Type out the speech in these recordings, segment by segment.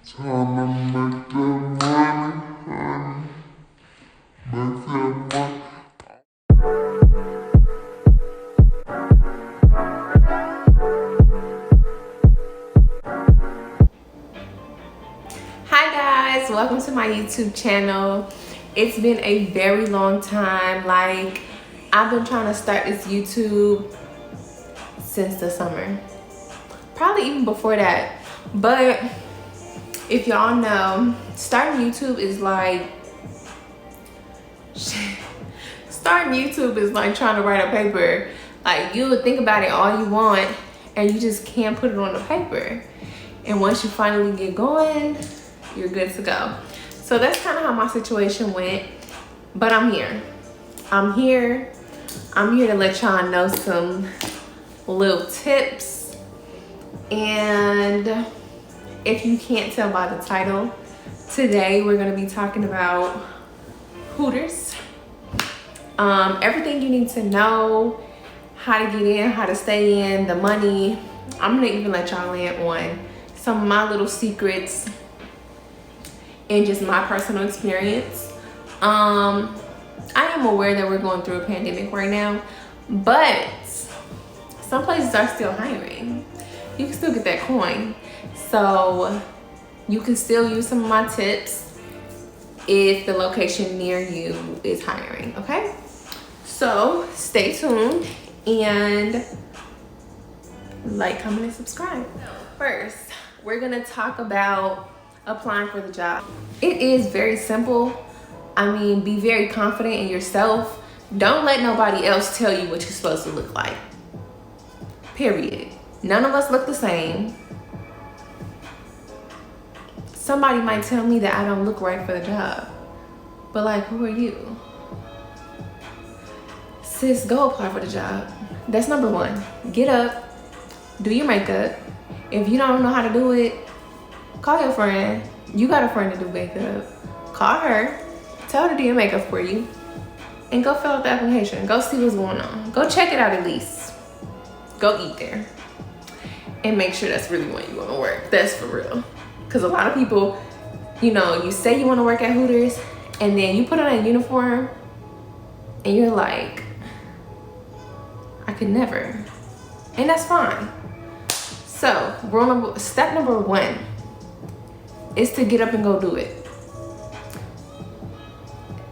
Time to make that money, honey. Make that money. Hi guys, welcome to my YouTube channel. It's been a very long time. I've been trying to start this YouTube since the summer. Probably even before that. But if y'all know, starting YouTube is like trying to write a paper. Like, you would think about it all you want and you just can't put it on the paper. And once you finally get going, you're good to go. So that's kind of how my situation went. But I'm here. I'm here to let y'all know some little tips. And if you can't tell by the title, today we're going to be talking about Hooters. Everything you need to know, how to get in, how to stay in, the money. I'm going to even let y'all in on some of my little secrets and just my personal experience. I am aware that we're going through a pandemic right now, but some places are still hiring. You can still get that coin. So you can still use some of my tips if the location near you is hiring, okay? So stay tuned and like, comment, and subscribe. First, we're gonna talk about applying for the job. It is very simple. I mean, be very confident in yourself. Don't let nobody else tell you what you're supposed to look like. Period. None of us look the same. Somebody might tell me that I don't look right for the job. But like, who are you? Sis, go apply for the job. That's number one. Get up, do your makeup. If you don't know how to do it, call your friend. You got a friend to do makeup. Call her, tell her to do your makeup for you, and go fill out the application. Go see what's going on. Go check it out at least. Go eat there. And make sure that's really when you want to work. That's for real. Because a lot of people, you say you want to work at Hooters, and then you put on a uniform, and you're like, I could never. And that's fine. So, step number one is to get up and go do it.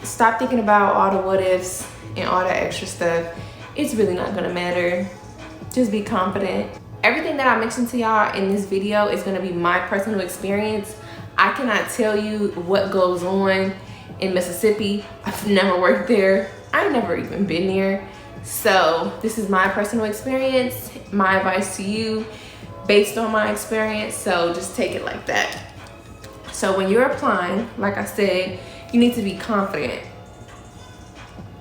Stop thinking about all the what ifs and all that extra stuff. It's really not gonna matter. Just be confident. Everything that I mentioned to y'all in this video is gonna be my personal experience. I cannot tell you what goes on in Mississippi. I've never worked there. I've never even been there. So this is my personal experience, my advice to you based on my experience. So just take it like that. So when you're applying, like I said, you need to be confident.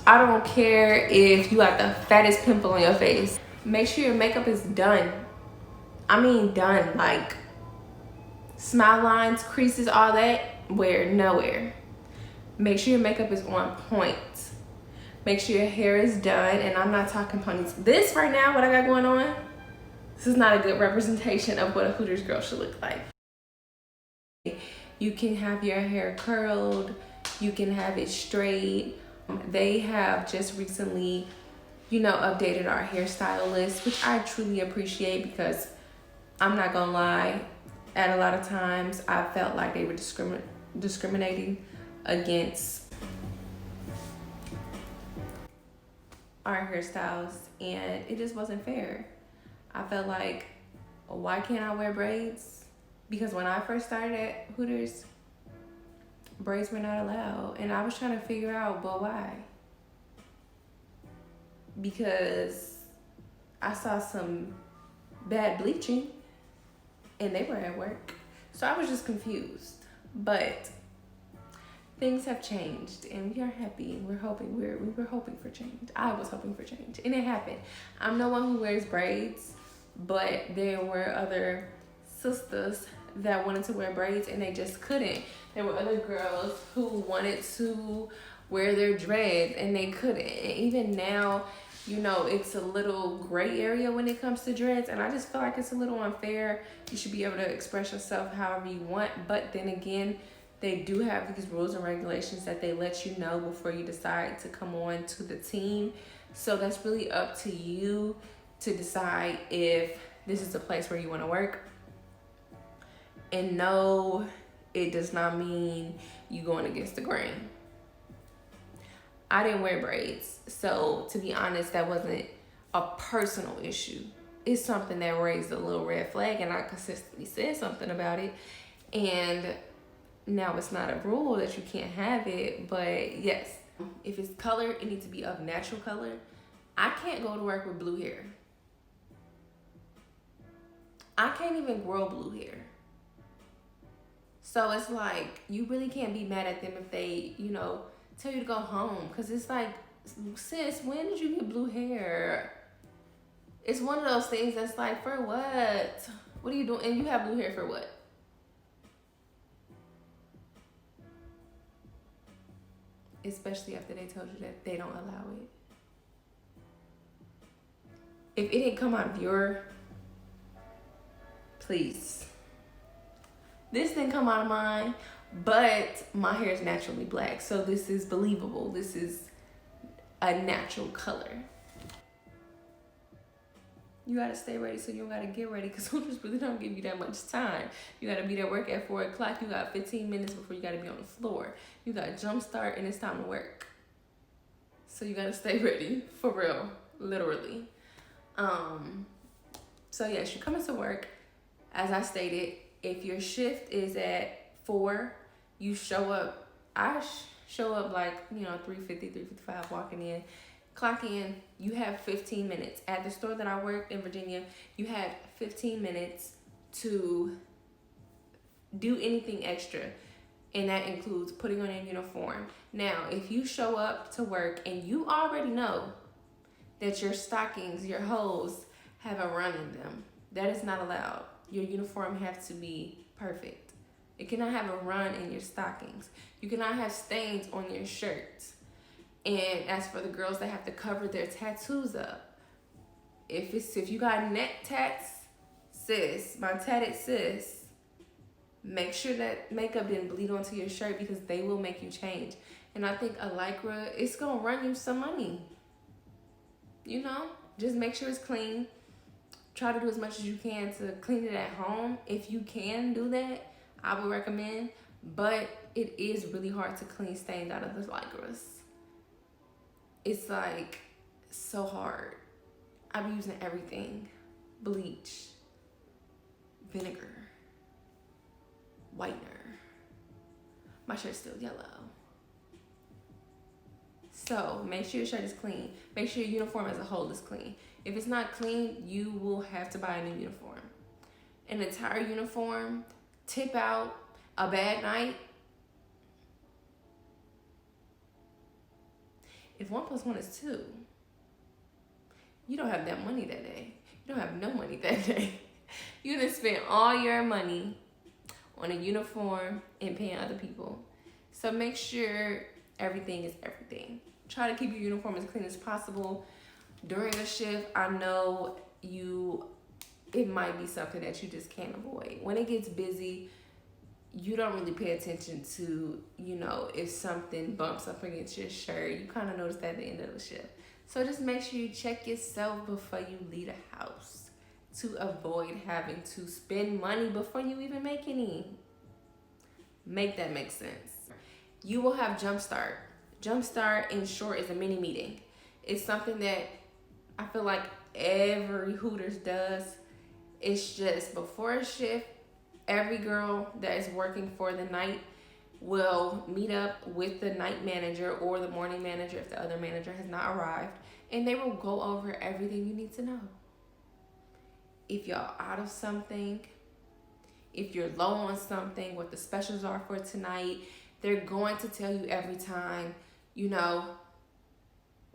I don't care if you got the fattest pimple on your face. Make sure your makeup is done. I mean done, like smile lines, creases, all that, wear nowhere. Make sure your makeup is on point. Make sure your hair is done, and I'm not talking ponies. This right now, what I got going on, this is not a good representation of what a Hooters girl should look like. You can have your hair curled, you can have it straight. They have just recently, updated our hairstylist, which I truly appreciate, because I'm not gonna lie, at a lot of times I felt like they were discriminating against our hairstyles, and it just wasn't fair. I felt like, why can't I wear braids? Because when I first started at Hooters, braids were not allowed, and I was trying to figure out, but why? Because I saw some bad bleaching and they were at work. So I was just confused. But things have changed, and we are happy. We were hoping for change. I was hoping for change, and it happened. I'm no one who wears braids, but there were other sisters that wanted to wear braids and they just couldn't. There were other girls who wanted to wear their dreads and they couldn't. And even now, you know, it's a little gray area when it comes to dreads, and I just feel like it's a little unfair. You should be able to express yourself however you want, but then again, they do have these rules and regulations that they let you know before you decide to come on to the team. So that's really up to you to decide if this is a place where you want to work. And no, it does not mean you going against the grain. I didn't wear braids, so to be honest, that wasn't a personal issue. It's something that raised a little red flag, and I consistently said something about it. And now it's not a rule that you can't have it, but yes, if it's color, it needs to be of natural color. I can't go to work with blue hair. I can't even grow blue hair. So it's like, you really can't be mad at them if they, you know, tell you to go home. Because it's like, sis, when did you get blue hair? It's one of those things that's like, for what? What are you doing? And you have blue hair for what? Especially after they told you that they don't allow it. If it didn't come out of your, please. This didn't come out of mine, but my hair is naturally black, so this is believable. This is a natural color. You gotta stay ready so you don't gotta get ready, because Hooters really don't give you that much time. You gotta be at work at 4 o'clock. You got 15 minutes before you gotta be on the floor. You got jump start and it's time to work. So you gotta stay ready, for real, literally. So yes, you're coming to work. As I stated, if your shift is at 4, you show up. I show up like, you know, 3:50, 3:55, walking in. Clock in, you have 15 minutes. At the store that I worked in Virginia, you had 15 minutes to do anything extra. And that includes putting on a uniform. Now, if you show up to work and you already know that your stockings, your hose have a run in them, that is not allowed. Your uniform has to be perfect. It cannot have a run in your stockings. You cannot have stains on your shirts. And as for the girls that have to cover their tattoos up, if you got neck tats, sis, my tatted sis, make sure that makeup didn't bleed onto your shirt, because they will make you change. And I think a Lycra, it's gonna run you some money. You know, just make sure it's clean. Try to do as much as you can to clean it at home. If you can do that, I would recommend. But it is really hard to clean stains out of the Lycras. It's like so hard. I've been using everything. Bleach, vinegar, whitener. My shirt's still yellow. So make sure your shirt is clean. Make sure your uniform as a whole is clean. If it's not clean, you will have to buy a new uniform. An entire uniform, tip out, a bad night. If 1 + 1 is 2, you don't have that money that day. You don't have no money that day. You done spent all your money on a uniform and paying other people. So make sure everything is everything. Try to keep your uniform as clean as possible. During a shift, I know it might be something that you just can't avoid. When it gets busy, you don't really pay attention to, you know, if something bumps up against your shirt. You kind of notice that at the end of the shift. So just make sure you check yourself before you leave the house to avoid having to spend money before you even make any. Make that make sense. You will have Jumpstart. Jumpstart, in short, is a mini meeting. It's something that I feel like every Hooters does. It's just before a shift, every girl that is working for the night will meet up with the night manager or the morning manager if the other manager has not arrived, and they will go over everything you need to know. If y'all out of something, if you're low on something, what the specials are for tonight, they're going to tell you every time, you know,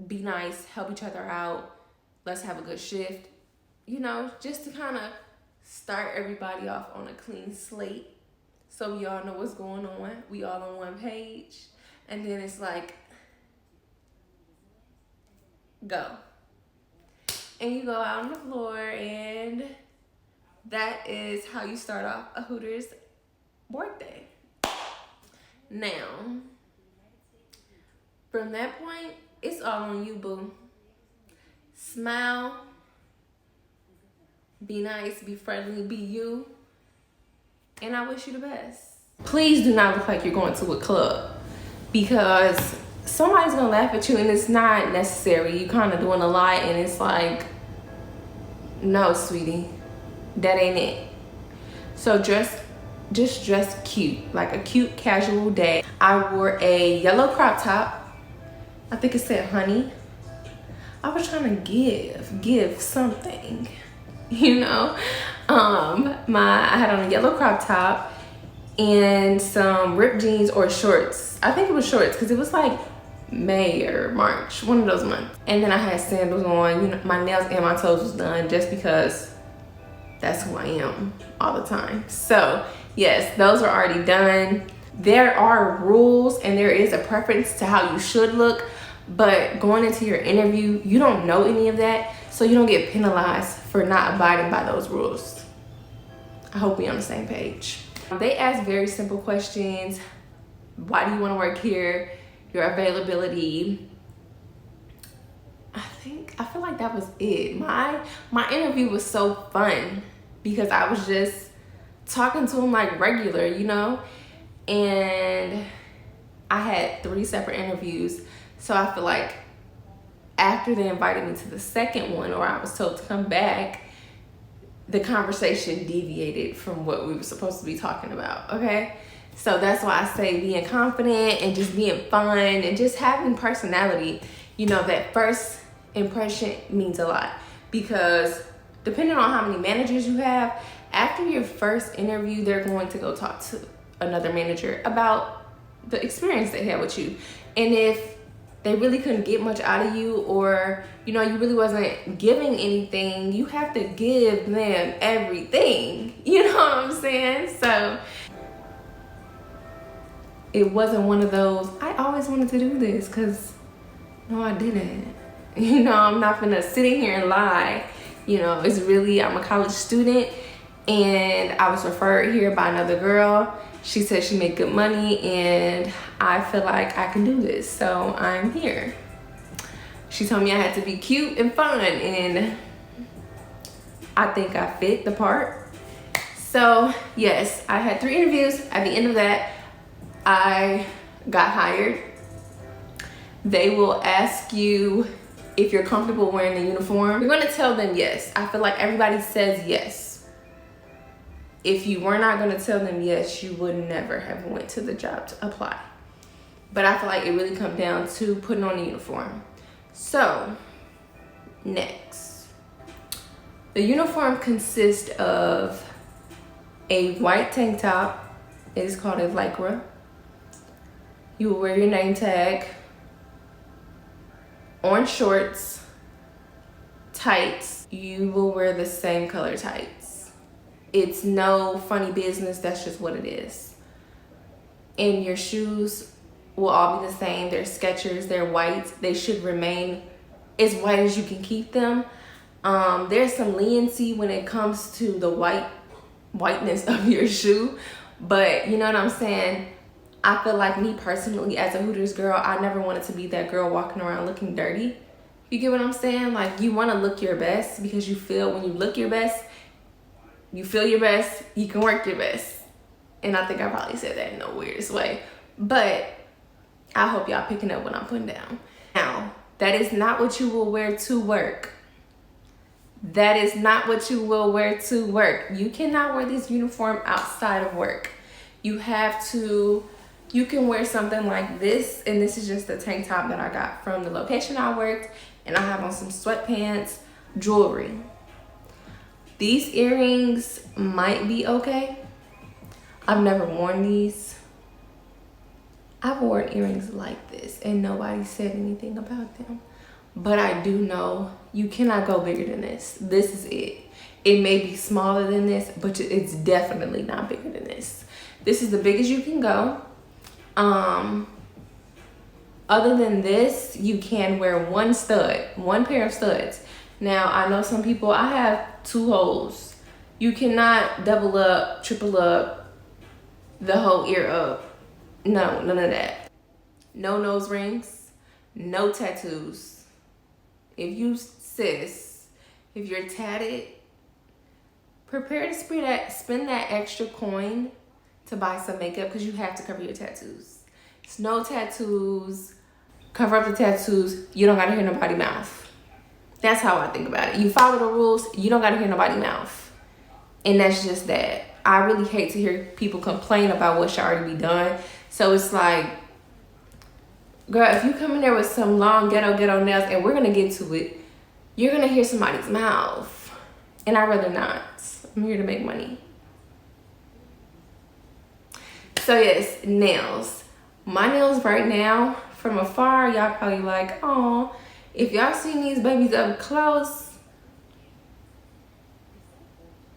be nice, help each other out, let's have a good shift, you know, just to kind of start everybody off on a clean slate so we all know what's going on. We all on one page. And then it's like, go. and you go out on the floor, and that is how you start off a Hooters workday. Now, from that point, it's all on you, boo. Smile, be nice, be friendly, be you, and I wish you the best. Please do not look like you're going to a club, because somebody's gonna laugh at you and it's not necessary. You kind of doing a lot and it's like, no, sweetie, that ain't it. So just dress cute, like a cute casual day. I wore a yellow crop top. I think it said honey. I was trying to give something, you know. I had on a yellow crop top and some ripped jeans or shorts. I think it was shorts because it was like May or March, one of those months. And then I had sandals on. You know, my nails and my toes was done just because that's who I am all the time. So yes, those are already done. There are rules and there is a preference to how you should look, but going into your interview, you don't know any of that, so you don't get penalized for not abiding by those rules. I hope we're on the same page. They ask very simple questions. Why do you want to work here? Your availability. I feel like that was it. My interview was so fun because I was just talking to them like regular, you know? And I had 3 separate interviews. So I feel like after they invited me to the second one, or I was told to come back, the conversation deviated from what we were supposed to be talking about, okay? So that's why I say being confident and just being fun and just having personality. You know, that first impression means a lot, because depending on how many managers you have, after your first interview, they're going to go talk to another manager about the experience they had with you. And if they really couldn't get much out of you, or you know, you really wasn't giving anything, you have to give them everything. You know what I'm saying? So it wasn't one of those, I always wanted to do this, because no, I didn't. You know, I'm not gonna sit in here and lie. You know, it's really, I'm a college student and I was referred here by another girl. She said she made good money and I feel like I can do this, so I'm here. She told me I had to be cute and fun, and I think I fit the part. So yes, I had 3 interviews. At the end of that, I got hired. They will ask you if you're comfortable wearing the uniform. You're gonna tell them yes. I feel like everybody says yes. If you were not gonna tell them yes, you would never have went to the job to apply. But I feel like it really comes down to putting on a uniform. So, next. The uniform consists of a white tank top. It is called a lycra. You will wear your name tag, orange shorts, tights. You will wear the same color tights. It's no funny business, that's just what it is. And your shoes will all be the same. They're Skechers, they're white. They should remain as white as you can keep them. There's some leniency when it comes to the whiteness of your shoe, but you know what I'm saying? I feel like, me personally, as a Hooters girl, I never wanted to be that girl walking around looking dirty. You get what I'm saying? Like, you want to look your best, because you feel when you look your best, you feel your best, you can work your best. And I think I probably said that in the weirdest way, but I hope y'all picking up what I'm putting down. Now, that is not what you will wear to work. That is not what you will wear to work. You cannot wear this uniform outside of work. You can wear something like this, and this is just the tank top that I got from the location I worked, and I have on some sweatpants, jewelry. These earrings might be okay. I've never worn these. I've worn earrings like this and nobody said anything about them. But I do know you cannot go bigger than this. This is it. It may be smaller than this, but it's definitely not bigger than this. This is the biggest you can go. Other than this, you can wear one pair of studs. Now, I know some people, I have 2 holes. You cannot double up, triple up, the whole ear up. No, none of that. No nose rings, no tattoos. If you're tatted, prepare to spend that extra coin to buy some makeup because you have to cover your tattoos. It's no tattoos, cover up the tattoos, you don't gotta hear nobody's mouth. That's how I think about it. You follow the rules, you don't gotta hear nobody's mouth. And that's just that. I really hate to hear people complain about what should already be done. So it's like, girl, if you come in there with some long ghetto nails, and we're gonna get to it, you're gonna hear somebody's mouth. And I'd rather not. I'm here to make money. So yes, nails. My nails right now, from afar, y'all probably like, oh, if y'all seen these babies up close,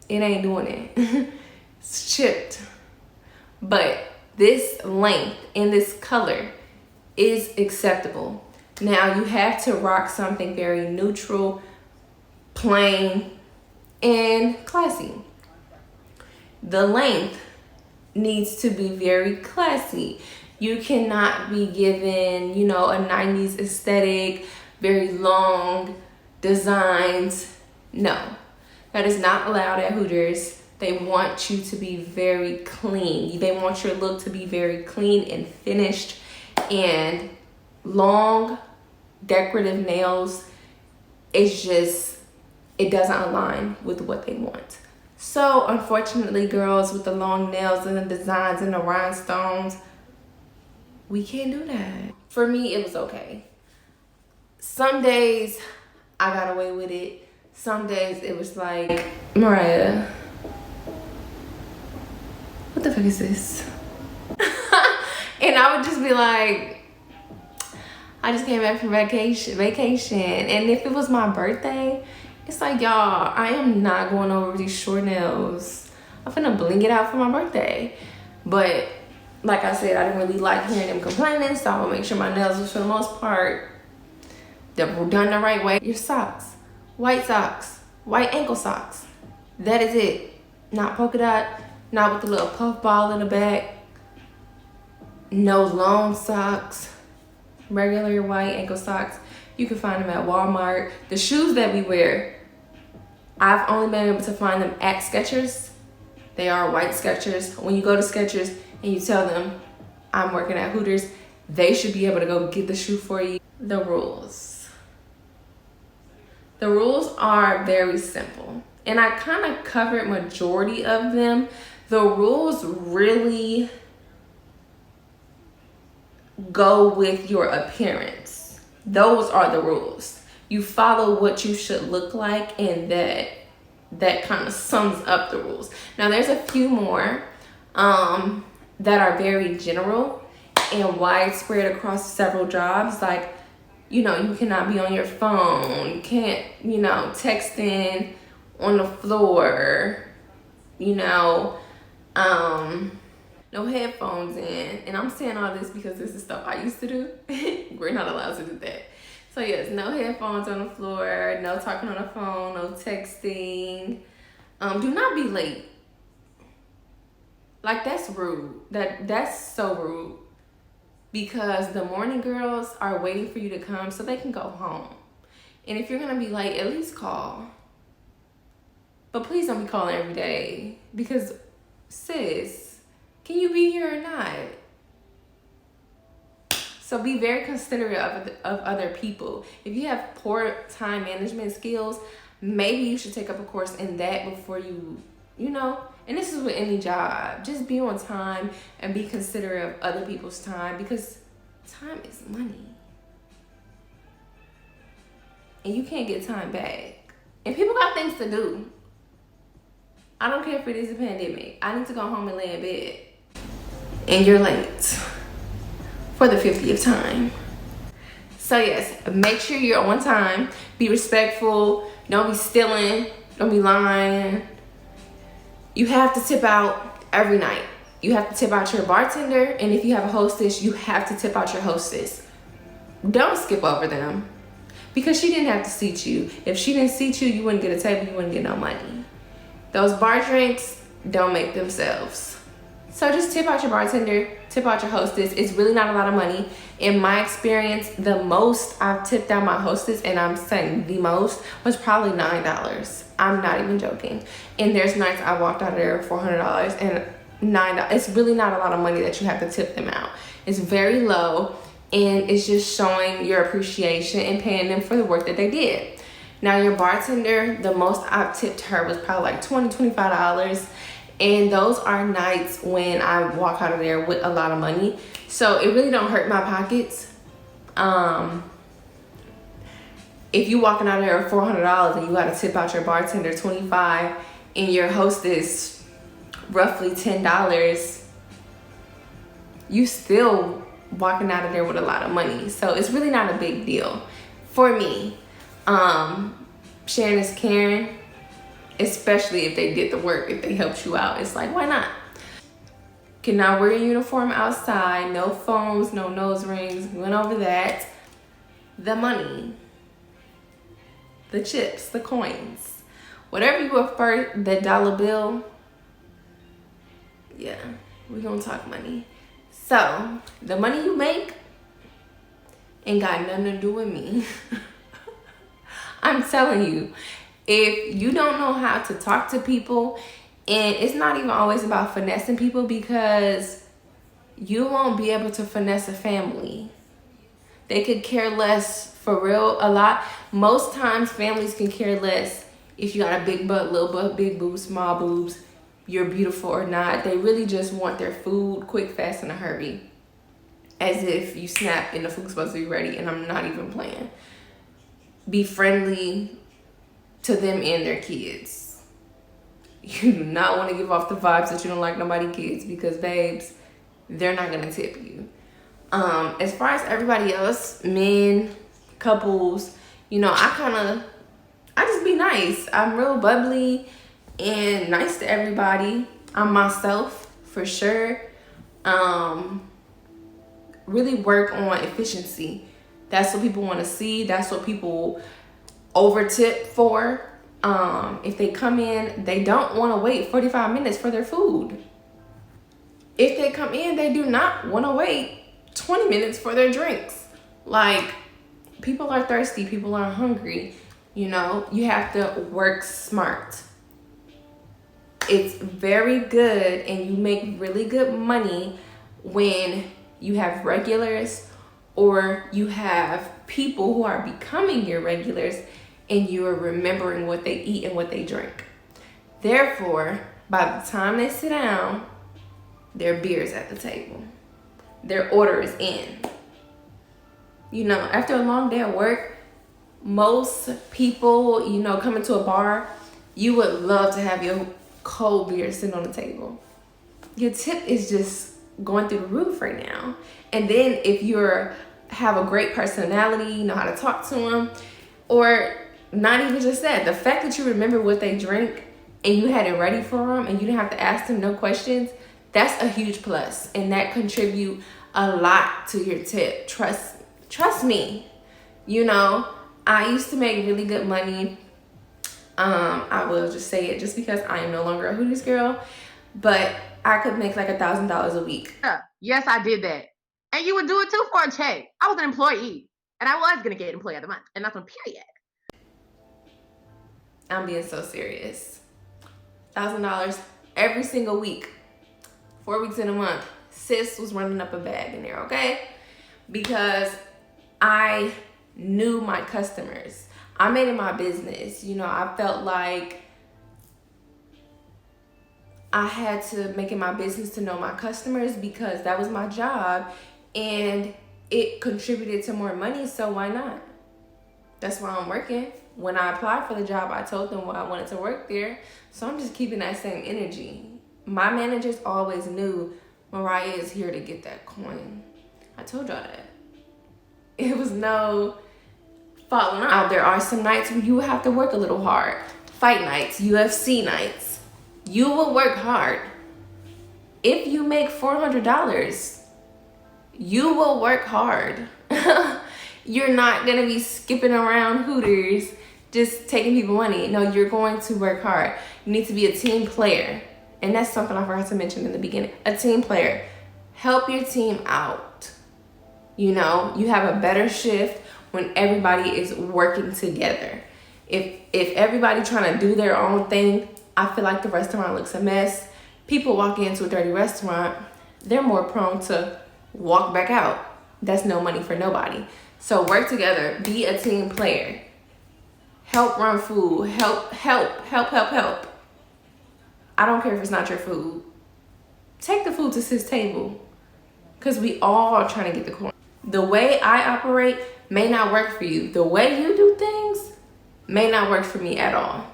it ain't doing it. It's chipped. But this length and this color is acceptable. Now you have to rock something very neutral, plain, and classy. The length needs to be very classy. You cannot be given, you know, a 90s aesthetic, very long designs. No, that is not allowed at Hooters. They want you to be very clean. They want your look to be very clean and finished, and long decorative nails, it's just, it doesn't align with what they want. So unfortunately, girls with the long nails and the designs and the rhinestones, we can't do that. For me, it was okay. Some days I got away with it. Some days it was like, Mariah, what the fuck is this? And I would just be like, I just came back from vacation. And if it was my birthday, it's like, y'all, I am not going over with these short nails. I'm finna bling it out for my birthday. But like I said, I didn't really like hearing them complaining, so I'm gonna make sure my nails was, for the most part, they're done the right way. Your socks, white ankle socks. That is it. Not polka dot, not with the little puff ball in the back. No long socks, regular white ankle socks. You can find them at Walmart. The shoes that we wear, I've only been able to find them at Skechers. They are white Skechers. When you go to Skechers and you tell them I'm working at Hooters, they should be able to go get the shoe for you. The rules. The rules are very simple, and I kind of covered majority of them. The rules really go with your appearance. Those are the rules. You follow what you should look like, and that kind of sums up the rules. Now there's a few more that are very general and widespread across several jobs. Like, you know, you cannot be on your phone. You can't, you know, texting on the floor, you know, no headphones in. And I'm saying all this because this is stuff I used to do. We're not allowed to do that. So yes, no headphones on the floor, no talking on the phone, no texting. Do not be late. Like, that's rude. That's so rude. Because the morning girls are waiting for you to come so they can go home. And if you're gonna be late, at least call. But please don't be calling every day, because sis, can you be here or not? So be very considerate of other people. If you have poor time management skills, maybe you should take up a course in that before you know, and this is with any job. Just be on time and be considerate of other people's time, because time is money. And you can't get time back. And people got things to do. I don't care if it is a pandemic. I need to go home and lay in bed. And you're late for the 50th time. So yes, make sure you're on time. Be respectful. Don't be stealing. Don't be lying. You have to tip out every night. You have to tip out your bartender, and if you have a hostess, you have to tip out your hostess. Don't skip over them. because she didn't have to seat you. If she didn't seat you, you wouldn't get a table, you wouldn't get no money. Those bar drinks don't make themselves. So just tip out your bartender, tip out your hostess. It's really not a lot of money. In my experience, the most I've tipped out my hostess, and I'm saying the most, was probably $9. I'm not even joking. And there's nights I walked out of there with $400 and $9. It's really not a lot of money that you have to tip them out. It's very low, and it's just showing your appreciation and paying them for the work that they did. Now your bartender, the most I've tipped her was probably like $20, $25. And those are nights when I walk out of there with a lot of money. So it really don't hurt my pockets. If you walking out of there with $400 and you got to tip out your bartender $25 and your hostess roughly $10, you still walking out of there with a lot of money. So it's really not a big deal for me. Sharing is caring. Especially if they did the work, if they helped you out. It's like, why not? Cannot wear a uniform outside, no phones, no nose rings. We went over that. The money, the chips, the coins, whatever you prefer, the dollar bill. Yeah, we're gonna talk money. So, the money you make ain't got nothing to do with me. I'm telling you. If you don't know how to talk to people, and it's not even always about finessing people, because you won't be able to finesse a family. They could care less for real a lot. Most times families can care less if you got a big butt, little butt, big boobs, small boobs, you're beautiful or not. They really just want their food quick, fast, in a hurry. As if you snap and the food's supposed to be ready, and I'm not even playing. Be friendly to them and their kids. You do not want to give off the vibes that you don't like nobody kids, because babes, they're not gonna tip you. As far as everybody else, men, couples, you know, I just be nice. I'm real bubbly and nice to everybody. I'm myself for sure. Really work on efficiency. That's what people want to see. That's what people over tip for. If they come in, they don't want to wait 45 minutes for their food. If they come in, they do not want to wait 20 minutes for their drinks. Like, people are thirsty, people are hungry. You know, you have to work smart. It's very good, and you make really good money when you have regulars, or you have people who are becoming your regulars, and you are remembering what they eat and what they drink. Therefore, by the time they sit down, their beer's at the table. Their order is in. You know, after a long day at work, most people, you know, coming to a bar, you would love to have your cold beer sitting on the table. Your tip is just going through the roof right now. And then if you're have a great personality, you know how to talk to them, or not even just that, the fact that you remember what they drink and you had it ready for them and you didn't have to ask them no questions, that's a huge plus, and that contribute a lot to your tip. Trust me. You know, I used to make really good money. I will just say it just because I am no longer a Hooters girl, but I could make like $1,000 a week. Yes, I did that. And you would do it too for a check. I was an employee, and I was gonna get employee of the month, and that's on period. I'm being so serious. $1,000 every single week, 4 weeks in a month. Sis was running up a bag in there, okay? Because I knew my customers. I made it my business. You know, I felt like I had to make it my business to know my customers, because that was my job and it contributed to more money, so why not? That's why I'm working. When I applied for the job, I told them why I wanted to work there, so I'm just keeping that same energy. My managers always knew Mariah is here to get that coin. I told y'all that. It was no falling out. There are some nights where you have to work a little hard. Fight nights, UFC nights. You will work hard. If you make $400, you will work hard. You're not gonna be skipping around Hooters just taking people money. No, you're going to work hard. You need to be a team player. And that's something I forgot to mention in the beginning. A team player. Help your team out. You know, you have a better shift when everybody is working together. If everybody trying to do their own thing, I feel like the restaurant looks a mess. People walk into a dirty restaurant, they're more prone to walk back out. That's no money for nobody. So work together, be a team player. Help run food, help. I don't care if it's not your food. Take the food to his table, because we all are trying to get the coin. The way I operate may not work for you. The way you do things may not work for me at all.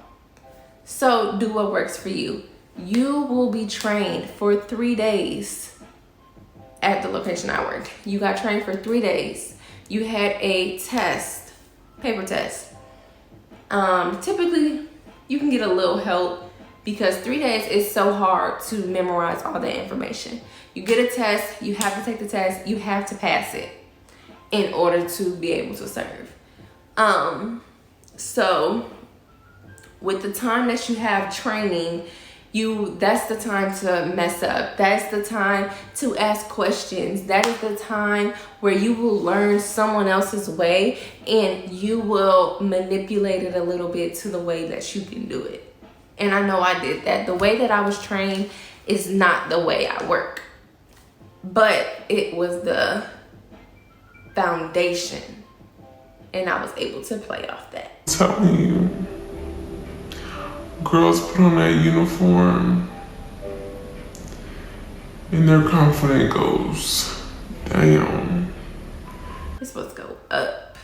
So do what works for you. You will be trained for 3 days at the location I worked. You got trained for 3 days. You had a test, paper test. Typically, you can get a little help because 3 days is so hard to memorize all that information. You get a test, you have to take the test, you have to pass it in order to be able to serve. So with the time that you have training, that's the time to mess up. That's the time to ask questions. That is the time where you will learn someone else's way and you will manipulate it a little bit to the way that you can do it. And I know I did that. The way that I was trained is not the way I work, but it was the foundation and I was able to play off that. I'm telling you, girls put on that uniform and their confidence goes down. It's supposed to go up.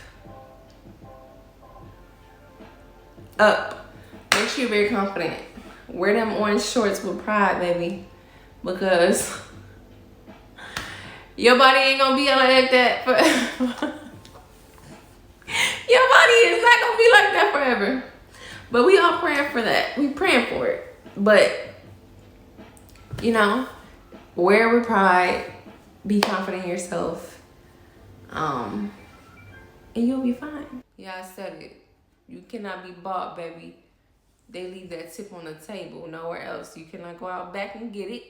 Up. Make sure you're very confident. Wear them orange shorts with pride, baby. Because your body ain't gonna be like that forever. Your body is not gonna be like that forever. But we all praying for that. We praying for it. But, you know, wear with pride. Be confident in yourself. And you'll be fine. Yeah, I said it. You cannot be bought, baby. They leave that tip on the table, nowhere else. You cannot go out back and get it.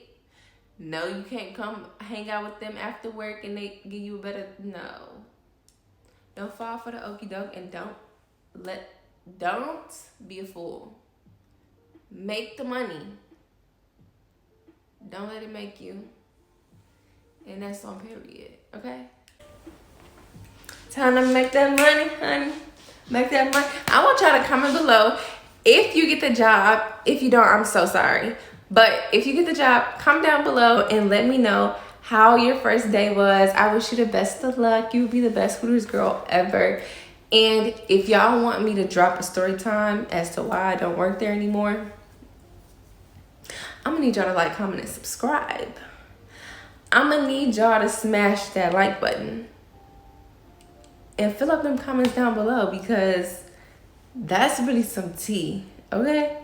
No, you can't come hang out with them after work and they give you a better, no. Don't fall for the okie doke and don't be a fool. Make the money. Don't let it make you. And that's on period, okay? Time to make that money, honey. Make that money. I want y'all to comment below if you get the job. If you don't, I'm so sorry. But if you get the job, comment down below and let me know how your first day was. I wish you the best of luck. You will be the best Hooters girl ever. And if y'all want me to drop a story time as to why I don't work there anymore, I'm gonna need y'all to like, comment, and subscribe. I'm gonna need y'all to smash that like button and fill up them comments down below, because that's really some tea, okay?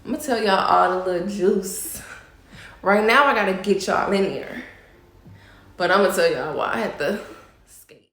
I'm gonna tell y'all all the little juice. Right now, I gotta get y'all in here, but I'm gonna tell y'all why I had to skate.